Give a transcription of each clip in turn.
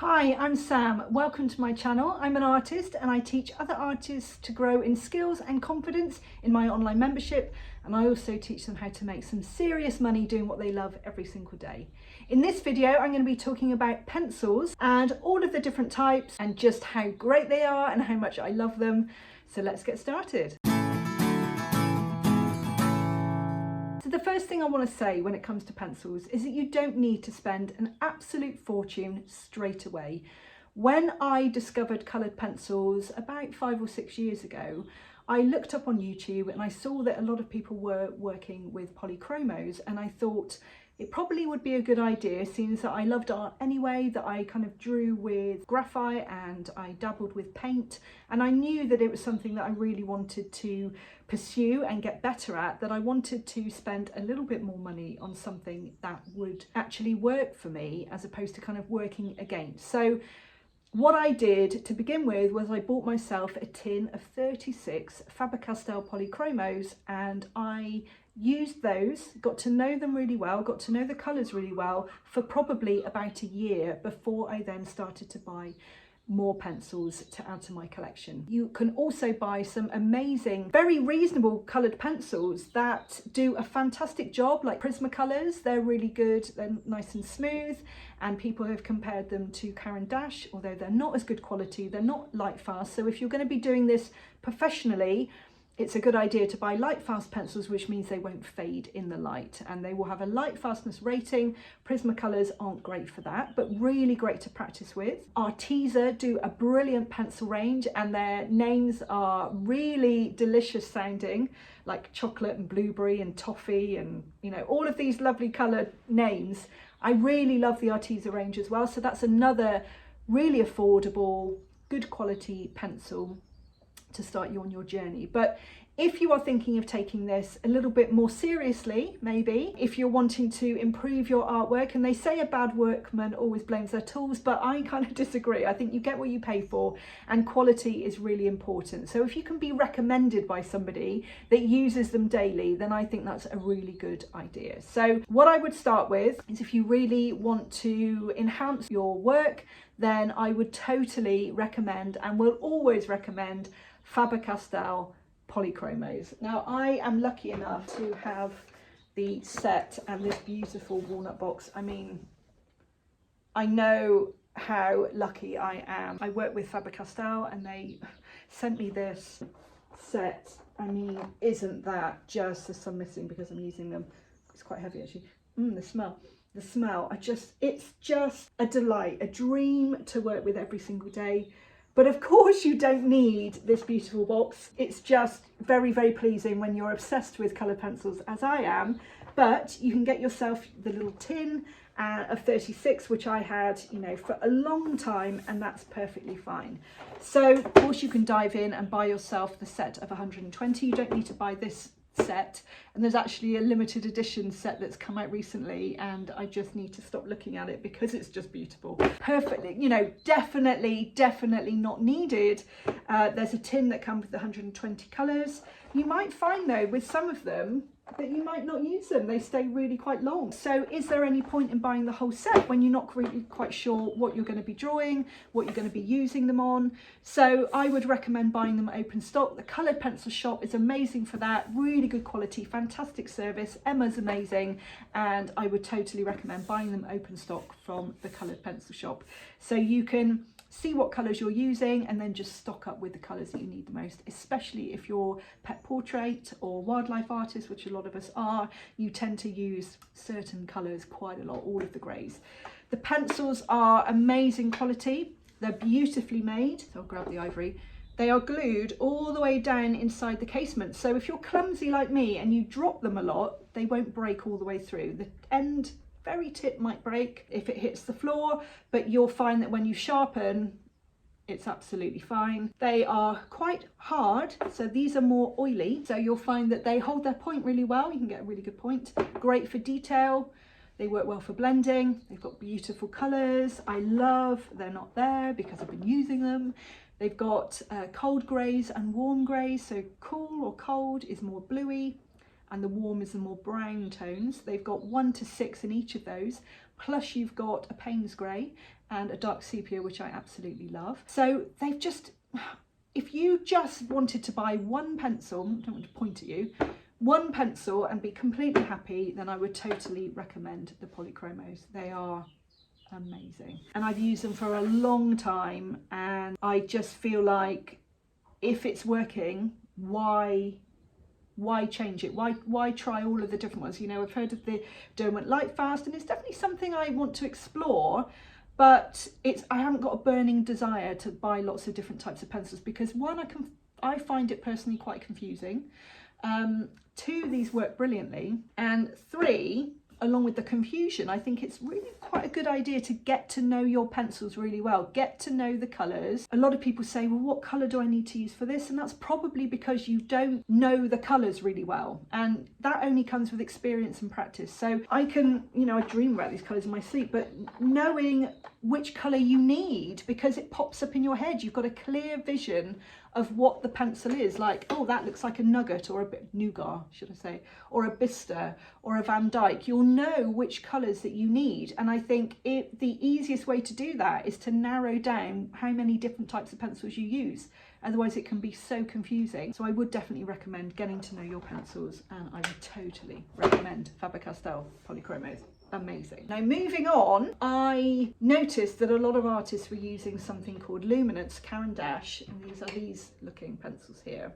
Hi, I'm Sam. Welcome to my channel. I'm an artist and I teach other artists to grow in skills and confidence in my online membership, and I also teach them how to make some serious money doing what they love every single day. In this video I'm going to be talking about pencils and all of the different types and just how great they are and how much I love them. So let's get started. So the first thing I want to say when it comes to pencils is that you don't need to spend an absolute fortune straight away. When I discovered coloured pencils about 5 or 6 years ago, I looked up on YouTube and I saw that a lot of people were working with polychromos, and I thought it probably would be a good idea, seeing as that I loved art anyway, that I kind of drew with graphite and I dabbled with paint, and I knew that it was something that I really wanted to pursue and get better at, that I wanted to spend a little bit more money on something that would actually work for me as opposed to kind of working against. So what I did to begin with was I bought myself a tin of 36 Faber-Castell polychromos, and I used those, got to know them really well, got to know the colours really well for probably about a year before I then started to buy more pencils to add to my collection. You can also buy some amazing, very reasonable coloured pencils that do a fantastic job, like Prismacolors. They're really good, they're nice and smooth, and people have compared them to Caran d'Ache, although they're not as good quality, they're not light fast. So if you're going to be doing this professionally, it's a good idea to buy light fast pencils, which means they won't fade in the light and they will have a light fastness rating. Prismacolors aren't great for that, but really great to practice with. Arteza do a brilliant pencil range, and their names are really delicious sounding, like chocolate and blueberry and toffee and, you know, all of these lovely coloured names. I really love the Arteza range as well. So that's another really affordable, good quality pencil to start you on your journey. But if you are thinking of taking this a little bit more seriously, maybe if you're wanting to improve your artwork, and they say a bad workman always blames their tools, but I kind of disagree. I think you get what you pay for, and quality is really important. So if you can be recommended by somebody that uses them daily, then I think that's a really good idea. So what I would start with is, if you really want to enhance your work, then I would totally recommend, and will always recommend, Faber-Castell polychromos. Now I am lucky enough to have the set and this beautiful walnut box. I mean, I know how lucky I am. I work with Faber-Castell and they sent me this set. I mean, isn't that just, there's some missing because I'm using them. It's quite heavy actually. The smell, it's just a delight, a dream to work with every single day. But of course you don't need this beautiful box. It's just very, very pleasing when you're obsessed with coloured pencils, as I am. But you can get yourself the little tin of 36, which I had, you know, for a long time, and that's perfectly fine. So of course you can dive in and buy yourself the set of 120. You don't need to buy this set, and there's actually a limited edition set that's come out recently, and I just need to stop looking at it because it's just beautiful. Perfectly, you know, definitely not needed. There's a tin that comes with 120 colours. You might find though with some of them that you might not use them, they stay really quite long. So is there any point in buying the whole set when you're not really quite sure what you're going to be drawing, what you're going to be using them on? So I would recommend buying them open stock. The Coloured Pencil Shop is amazing for that, really good quality, fantastic service. Emma's amazing, and I would totally recommend buying them open stock from the Coloured Pencil Shop, so you can see what colours you're using and then just stock up with the colours that you need the most, especially if you're pet portrait or wildlife artist, which a lot of us are. You tend to use certain colours quite a lot, all of the greys. The pencils are amazing quality, they're beautifully made. So I'll grab the ivory. They are glued all the way down inside the casement, so if you're clumsy like me and you drop them a lot, they won't break all the way through. The end very tip might break if it hits the floor, but you'll find that when you sharpen, it's absolutely fine. They are quite hard, so these are more oily, so you'll find that they hold their point really well. You can get a really good point. Great for detail. They work well for blending. They've got beautiful colours. I love, they're not there because I've been using them. They've got cold greys and warm greys, so cool or cold is more bluey, and the warm is the more brown tones. They've got 1 to 6 in each of those, plus you've got a Payne's grey, and a dark sepia, which I absolutely love. So they've just, if you just wanted to buy one pencil, I don't want to point at you, one pencil and be completely happy, then I would totally recommend the Polychromos. They are amazing. And I've used them for a long time, and I just feel like if it's working, why change it? Why try all of the different ones? You know, I've heard of the Derwent Lightfast, and it's definitely something I want to explore, but I haven't got a burning desire to buy lots of different types of pencils, because one, I find it personally quite confusing. Two, these work brilliantly, and three, along with the confusion, I think it's really quite a good idea to get to know your pencils really well, get to know the colours. A lot of people say, well, what colour do I need to use for this? And that's probably because you don't know the colours really well, and that only comes with experience and practice. So I can, you know, I dream about these colours in my sleep, but knowing which colour you need, because it pops up in your head, you've got a clear vision of what the pencil is, like, oh, that looks like a Nugget, or a bit Nougat, should I say, or a Bista, or a Van Dyke. You'll know which colours that you need. And I think the easiest way to do that is to narrow down how many different types of pencils you use. Otherwise it can be so confusing. So I would definitely recommend getting to know your pencils, and I would totally recommend Faber-Castell Polychromos. Amazing. Now moving on, I noticed that a lot of artists were using something called Luminance Caran d'Ache, and these are these looking pencils here.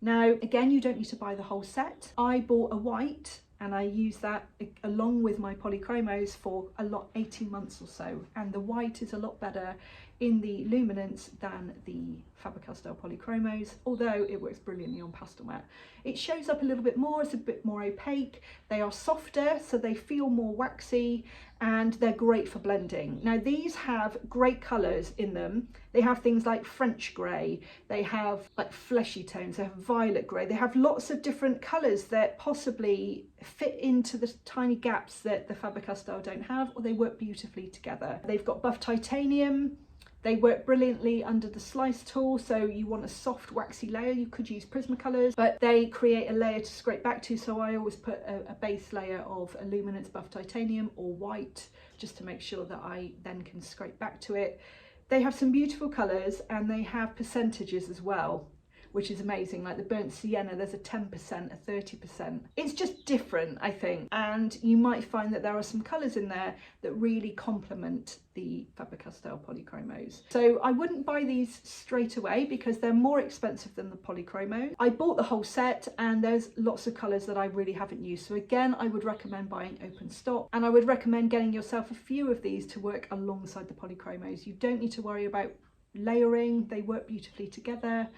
Now again, you don't need to buy the whole set. I bought a white, and I use that along with my Polychromos for 18 months or so, and the white is a lot better in the Luminance than the Faber-Castell Polychromos, although it works brilliantly on pastel matte. It shows up a little bit more, it's a bit more opaque. They are softer, so they feel more waxy, and they're great for blending. Now these have great colours in them. They have things like French grey, they have like fleshy tones, they have violet grey, they have lots of different colours that possibly fit into the tiny gaps that the Faber-Castell don't have, or they work beautifully together. They've got buff titanium. They work brilliantly under the slice tool, so you want a soft waxy layer, you could use Prismacolors, but they create a layer to scrape back to, so I always put a base layer of Luminance buff titanium or white, just to make sure that I then can scrape back to it. They have some beautiful colours, and they have percentages as well, which is amazing. Like the burnt sienna, there's a 10%, a 30%. It's just different, I think. And you might find that there are some colours in there that really complement the Faber-Castell Polychromos. So I wouldn't buy these straight away because they're more expensive than the Polychromos. I bought the whole set, and there's lots of colours that I really haven't used. So again, I would recommend buying open stock, and I would recommend getting yourself a few of these to work alongside the Polychromos. You don't need to worry about layering. They work beautifully together.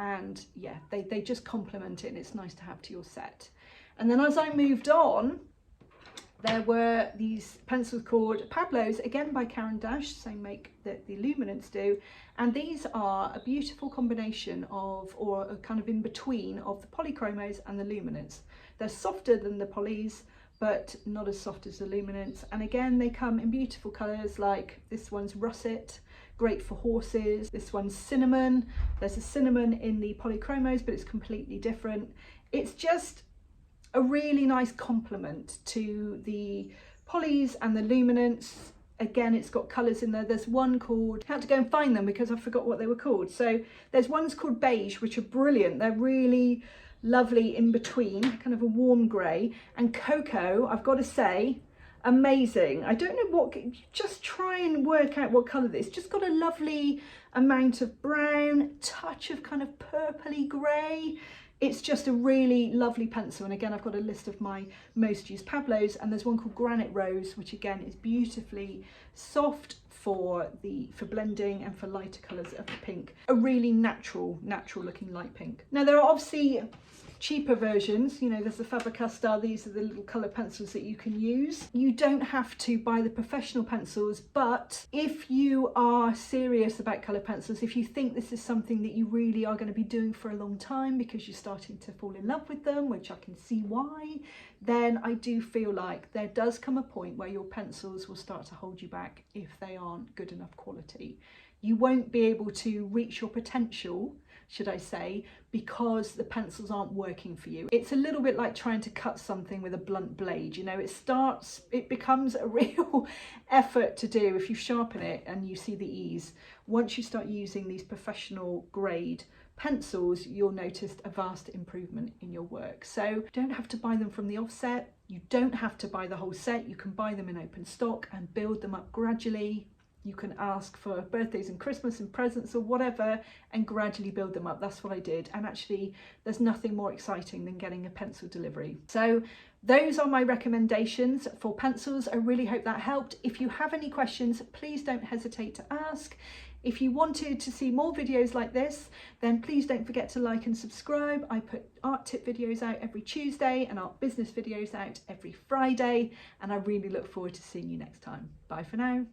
And yeah, they just complement it, and it's nice to have to your set. And then as I moved on, there were these pencils called Pablos, again by Caran d'Ache, same make that the Luminance do. And these are a beautiful combination of, or a kind of in between of the Polychromos and the Luminance. They're softer than the Polys, but not as soft as the Luminance. And again, they come in beautiful colours, like this one's russet, great for horses. This one's cinnamon. There's a cinnamon in the Polychromos, but it's completely different. It's just a really nice complement to the Polys and the Luminance. Again, it's got colours in there. There's one called, I had to go and find them because I forgot what they were called. So there's ones called beige, which are brilliant. They're really lovely in between, kind of a warm grey. And cocoa, I've got to say, amazing. I don't know what, just try and work out what colour this. Just got a lovely amount of brown, touch of kind of purpley grey. It's just a really lovely pencil. And again, I've got a list of my most used Pablos, and there's one called Granite Rose, which again is beautifully soft for blending and for lighter colours of the pink. A really natural looking light pink. Now there are obviously cheaper versions, you know, there's the Faber-Castell, these are the little colour pencils that you can use. You don't have to buy the professional pencils, but if you are serious about colour pencils, if you think this is something that you really are going to be doing for a long time because you're starting to fall in love with them, which I can see why, then I do feel like there does come a point where your pencils will start to hold you back if they aren't good enough quality. You won't be able to reach your potential should I say, because the pencils aren't working for you. It's a little bit like trying to cut something with a blunt blade, you know, it becomes a real effort to do if you sharpen it and you see the ease. Once you start using these professional grade pencils, you'll notice a vast improvement in your work. So you don't have to buy them from the offset, you don't have to buy the whole set, you can buy them in open stock and build them up gradually. You can ask for birthdays and Christmas and presents or whatever and gradually build them up. That's what I did, and actually there's nothing more exciting than getting a pencil delivery. So those are my recommendations for pencils. I really hope that helped. If you have any questions, please don't hesitate to ask. If you wanted to see more videos like this, then please don't forget to like and subscribe. I put art tip videos out every Tuesday and art business videos out every Friday, and I really look forward to seeing you next time. Bye for now.